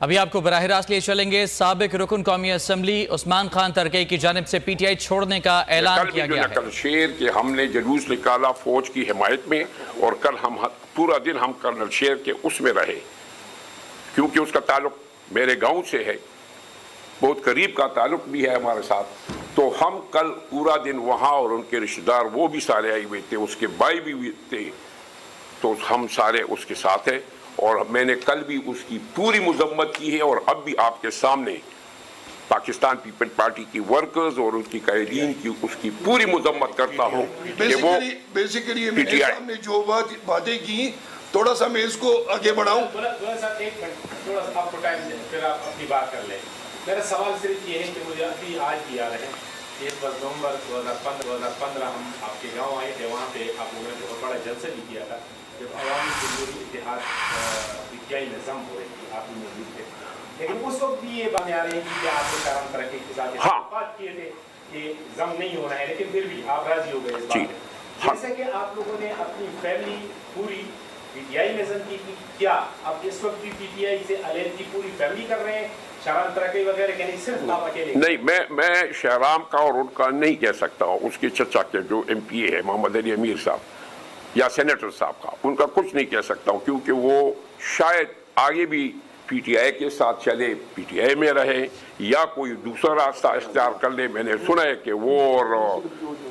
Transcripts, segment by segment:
अभी आपको बराह रास्त लिए चलेंगे। साबिक रुकन कौमी असम्बली उस्मान खान तरकई की जानिब से पीटीआई छोड़ने का ऐलान किया गया है। कल शेर के हमने जुलूस निकाला फौज की हिमायत में, और कल हम पूरा दिन हम कर्नल शेर के उसमें रहे, क्योंकि उसका ताल्लुक मेरे गांव से है, बहुत करीब का ताल्लुक भी है हमारे साथ। तो हम कल पूरा दिन वहाँ, और उनके रिश्तेदार वो भी सारे आए हुए थे, उसके भाई भी थे, तो हम सारे उसके साथ हैं। और मैंने कल भी उसकी पूरी मजम्मत की है, और अब भी आपके सामने पाकिस्तान पीपल पार्टी की वर्कर्स और उसकी कायदीन की उसकी पूरी मजम्मत करता हूँ कि वो बेसिकली मेरे सामने जो बातें की, थोड़ा सा मैं इसको आगे बढ़ाऊं। मेरा सवाल सिर्फ ये है कि मुझे अभी आज भी याद है, 1 नवंबर 2015 हम आपके गांव आए थे, वहाँ पे आप लोगों ने बहुत बड़ा जलसा भी किया था, जब अवामी जमहूरी इत्तेहाद पीटीआई में जम हो रही थी, आप भी मौजूद थे। लेकिन उस वक्त भी ये बातें आ रही थी कि आपने कारण तरक्की के साथ बात किए थे कि जम नहीं होना है, लेकिन फिर भी आप राजी हो गए इस बात में। जैसे कि आप लोगों ने अपनी फैमिली पूरी पीटीआई में जम की, क्या अब इस वक्त भी पीटीआई से अलग की पूरी फैमिली कर रहे हैं? शहराम तरक्की वगैरह के नहीं, सिर्फ आप अकेले? नहीं, मैं शहराम का और उनका नहीं कह सकता हूँ। उसके चचा के जो एमपीए है मोहम्मद अली अमीर साहब या सेनेटर साहब का, उनका कुछ नहीं कह सकता हूँ, क्योंकि वो शायद आगे भी पीटीआई के साथ चले, पीटीआई में रहे, या कोई दूसरा रास्ता इख्तियार कर ले। मैंने सुना है कि वो और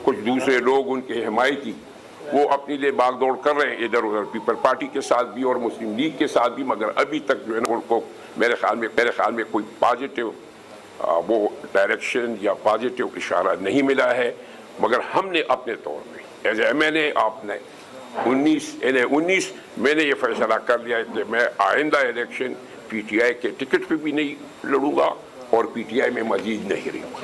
कुछ दूसरे लोग उनके हिमायती वो अपने लिए भागदौड़ कर रहे हैं इधर उधर, पीपल पार्टी के साथ भी और मुस्लिम लीग के साथ भी, मगर अभी तक जो है ना उनको मेरे ख्याल में कोई पॉजिटिव वो डायरेक्शन या पॉजिटिव इशारा नहीं मिला है। मगर हमने अपने तौर पे एज एमएनए आपने 19 मैंने ये फैसला कर लिया है कि मैं आइंदा इलेक्शन पीटीआई के टिकट पे भी नहीं लड़ूंगा और पीटीआई में मजीद नहीं रहूंगा।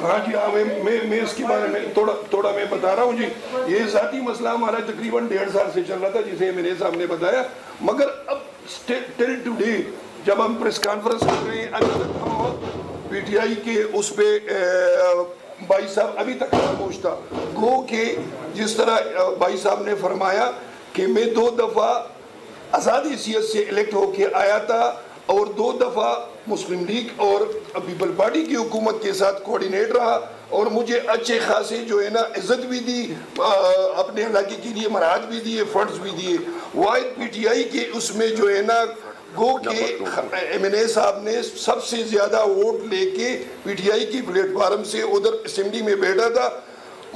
हाँ जी, हाँ, मैं इसके बारे में थोड़ा मैं बता रहा हूँ जी। ये जाती मसला हमारा तकरीबन 1.5 साल से चल रहा था, जिसे मेरे सामने बताया। मगर अब टिल टुडे जब हम प्रेस कॉन्फ्रेंस कर रहे हैं, अभी तक हम पीटीआई के उस पे भाई साहब अभी तक खामोश था। गो के जिस तरह भाई साहब ने फरमाया कि मैं 2 दफ़ा आज़ादी हैसियत से इलेक्ट होके आया था, और 2 दफ़ा मुस्लिम लीग और पीपल पार्टी की हुकूमत के साथ कोऑर्डिनेट रहा, और मुझे अच्छे खासे जो है ना इज्जत भी दी, अपने इलाके के लिए मराहत भी दिए, फंड्स भी दिए। वाहिद पीटीआई के उसमें जो है ना गो के एमएनए साहब ने सबसे ज़्यादा वोट लेके पीटीआई की प्लेटफार्म से उधर असेंबली में बैठा था,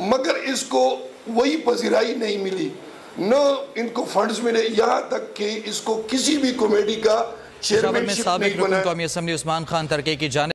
मगर इसको वही पजीराई नहीं मिली, न इनको फंड्स मिले, यहाँ तक कि इसको किसी भी कमेटी का चेयरमैनशिप नहीं बना। कौमी असम्बली उस्मान खान तरकई की जानिब